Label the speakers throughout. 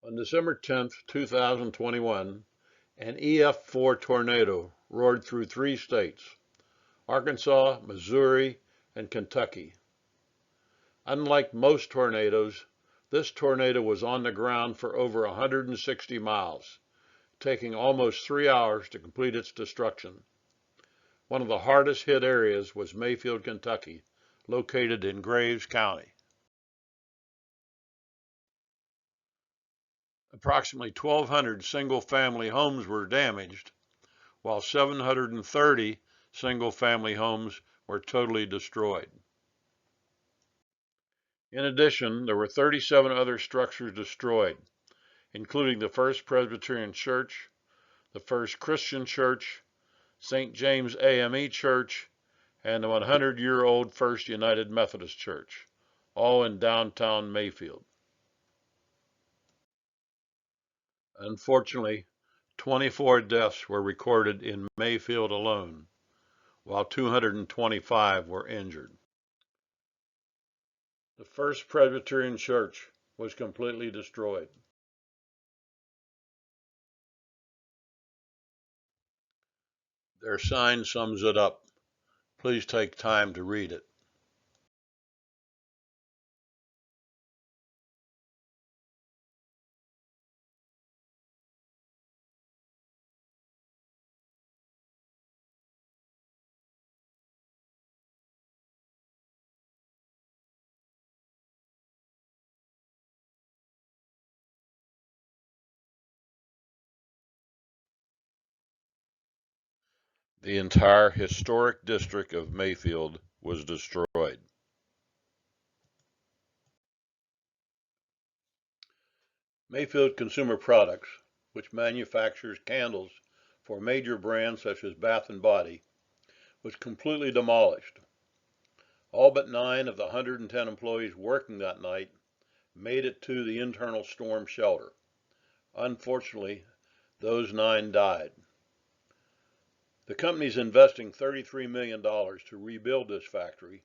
Speaker 1: On December 10, 2021, an EF4 tornado roared through three states: Arkansas, Missouri, and Kentucky. Unlike most tornadoes, this tornado was on the ground for over 160 miles, taking almost 3 hours to complete its destruction. One of the hardest hit areas was Mayfield, Kentucky, located in Graves County. Approximately 1,200 single-family homes were damaged, while 730 single-family homes were totally destroyed. In addition, there were 37 other structures destroyed, including the First Presbyterian Church, the First Christian Church, St. James AME Church, and the 100-year-old First United Methodist Church, all in downtown Mayfield. Unfortunately, 24 deaths were recorded in Mayfield alone, while 225 were injured. The First Presbyterian Church was completely destroyed. Their sign sums it up. Please take time to read it. The entire historic district of Mayfield was destroyed. Mayfield Consumer Products, which manufactures candles for major brands such as Bath and Body, was completely demolished. All but 9 of the 110 employees working that night made it to the internal storm shelter. Unfortunately, those 9 died. The company is investing $33 million to rebuild this factory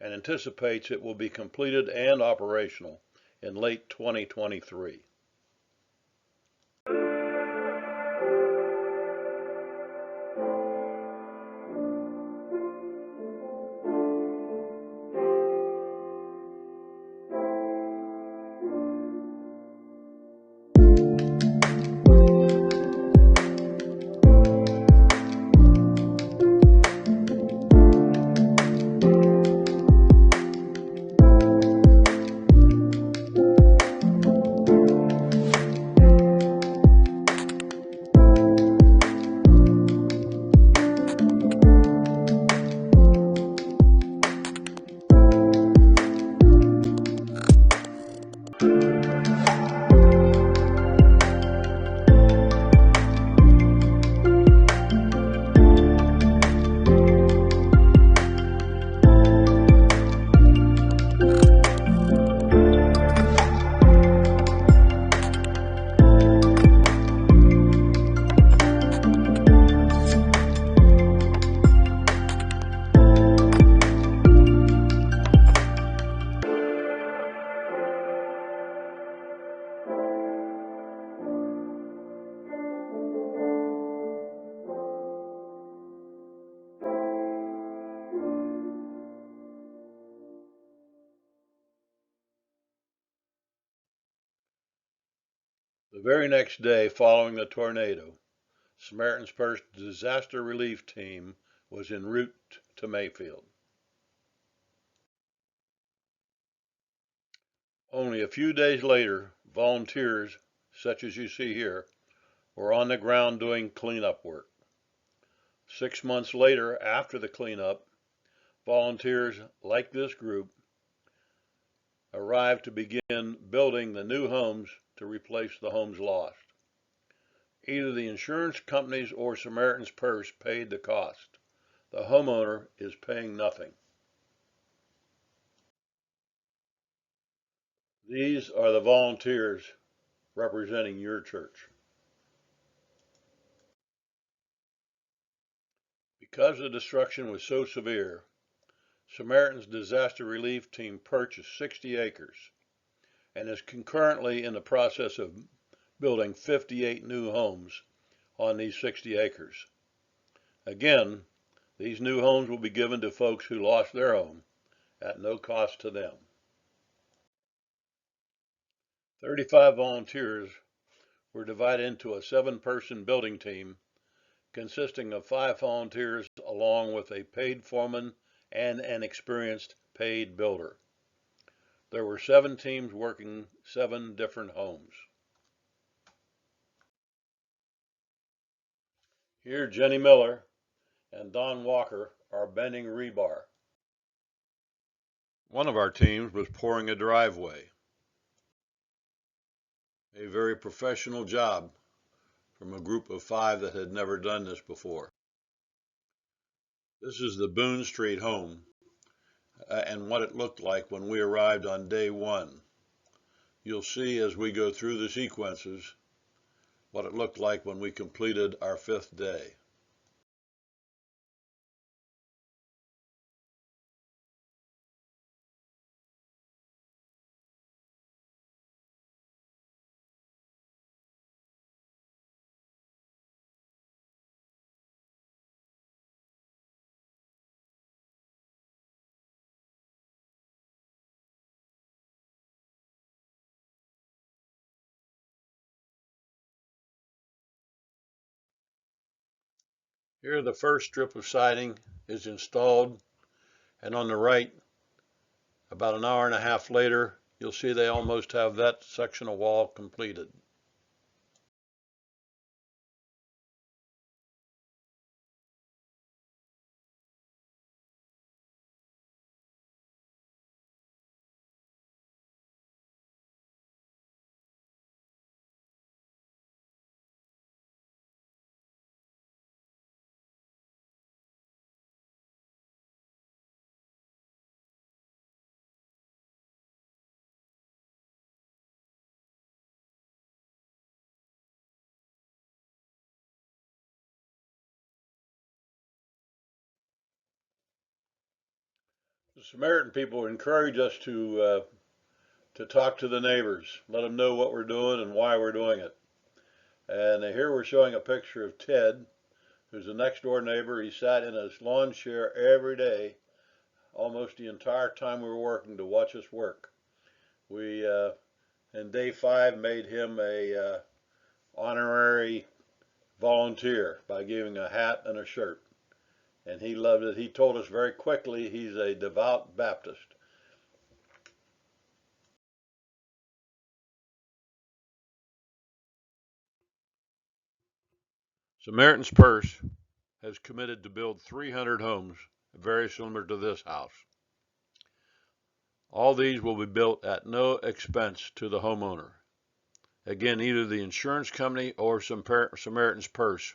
Speaker 1: and anticipates it will be completed and operational in late 2023. The very next day following the tornado, Samaritan's Purse disaster relief team was en route to Mayfield. Only a few days later, volunteers, such as you see here, were on the ground doing cleanup work. 6 months later, after the cleanup, volunteers like this group arrived to begin building the new homes to replace the homes lost. Either the insurance companies or Samaritan's Purse paid the cost. The homeowner is paying nothing. These are the volunteers representing your church. Because the destruction was so severe, Samaritan's disaster relief team purchased 60 acres and is concurrently in the process of building 58 new homes on these 60 acres. Again, these new homes will be given to folks who lost their home at no cost to them. 35 volunteers were divided into a 7-person building team consisting of 5 volunteers along with a paid foreman and an experienced paid builder. There were 7 teams working 7 different homes. Here Jenny Miller and Don Walker are bending rebar. One of our teams was pouring a driveway. A very professional job from a group of 5 that had never done this before. This is the Boone Street home and what it looked like when we arrived on day 1. You'll see as we go through the sequences what it looked like when we completed our 5th day. Here the first strip of siding is installed, and on the right, about an hour and a half later, you'll see they almost have that section of wall completed. The Samaritan people encourage us to talk to the neighbors, let them know what we're doing and why we're doing it. And here we're showing a picture of Ted, who's a next door neighbor. He sat in his lawn chair every day, almost the entire time we were working, to watch us work. We, in day 5, made him a honorary volunteer by giving a hat and a shirt. And he loved it. He told us very quickly he's a devout Baptist. Samaritan's Purse has committed to build 300 homes very similar to this house. All these will be built at no expense to the homeowner. Again, either the insurance company or Samaritan's Purse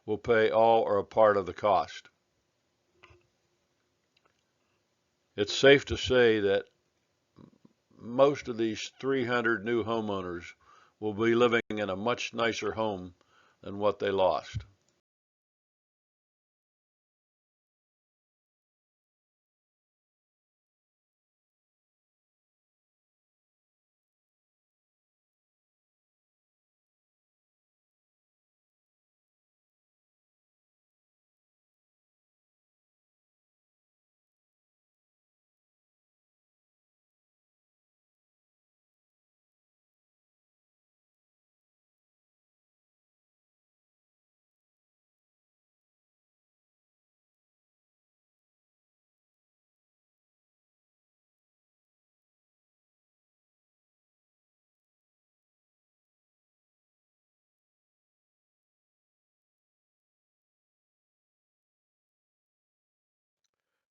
Speaker 1: will pay all or a part of the cost. It's safe to say that most of these 300 new homeowners will be living in a much nicer home than what they lost.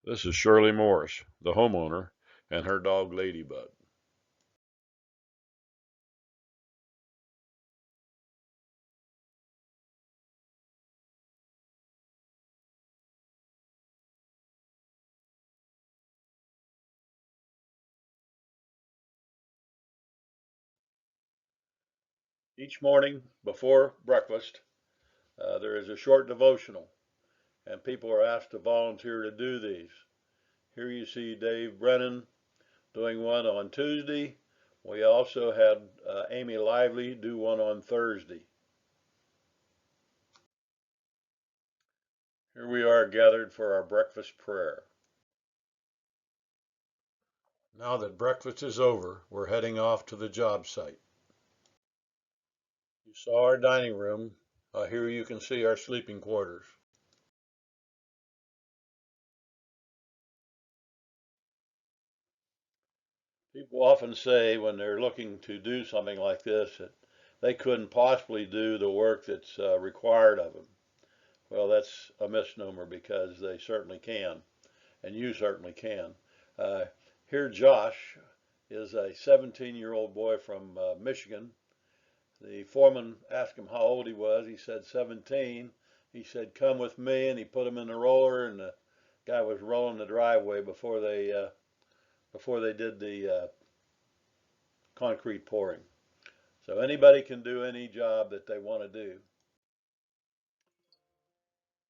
Speaker 1: This is Shirley Morris, the homeowner, and her dog Ladybug. Each morning before breakfast, there is a short devotional, and people are asked to volunteer to do these. Here you see Dave Brennan doing one on Tuesday, We also had Amy Lively do one on Thursday. Here we are gathered for our breakfast prayer. Now that breakfast is over, we're heading off to the job site. You saw our dining room. Here you can see our sleeping quarters. People often say when they're looking to do something like this that they couldn't possibly do the work that's required of them. Well, that's a misnomer because they certainly can, and you certainly can. Uh, Here, Josh is a 17-year-old boy from Michigan. The foreman asked him how old he was. He said 17. He said, "Come with me," and he put him in the roller, and the guy was rolling the driveway before they did the concrete pouring. So anybody can do any job that they want to do.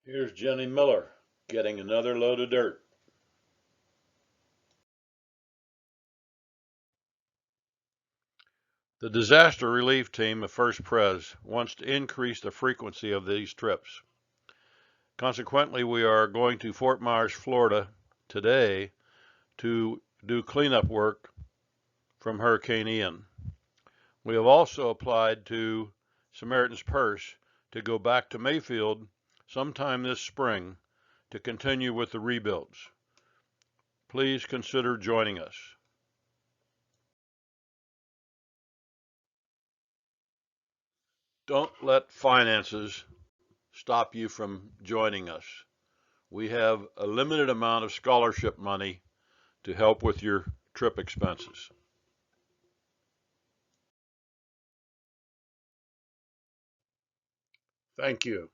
Speaker 1: Here's Jenny Miller getting another load of dirt. The disaster relief team of First Pres wants to increase the frequency of these trips. Consequently, we are going to Fort Myers, Florida today to do cleanup work from Hurricane Ian. We have also applied to Samaritan's Purse to go back to Mayfield sometime this spring to continue with the rebuilds. Please consider joining us. Don't let finances stop you from joining us. We have a limited amount of scholarship money to help with your trip expenses. Thank you.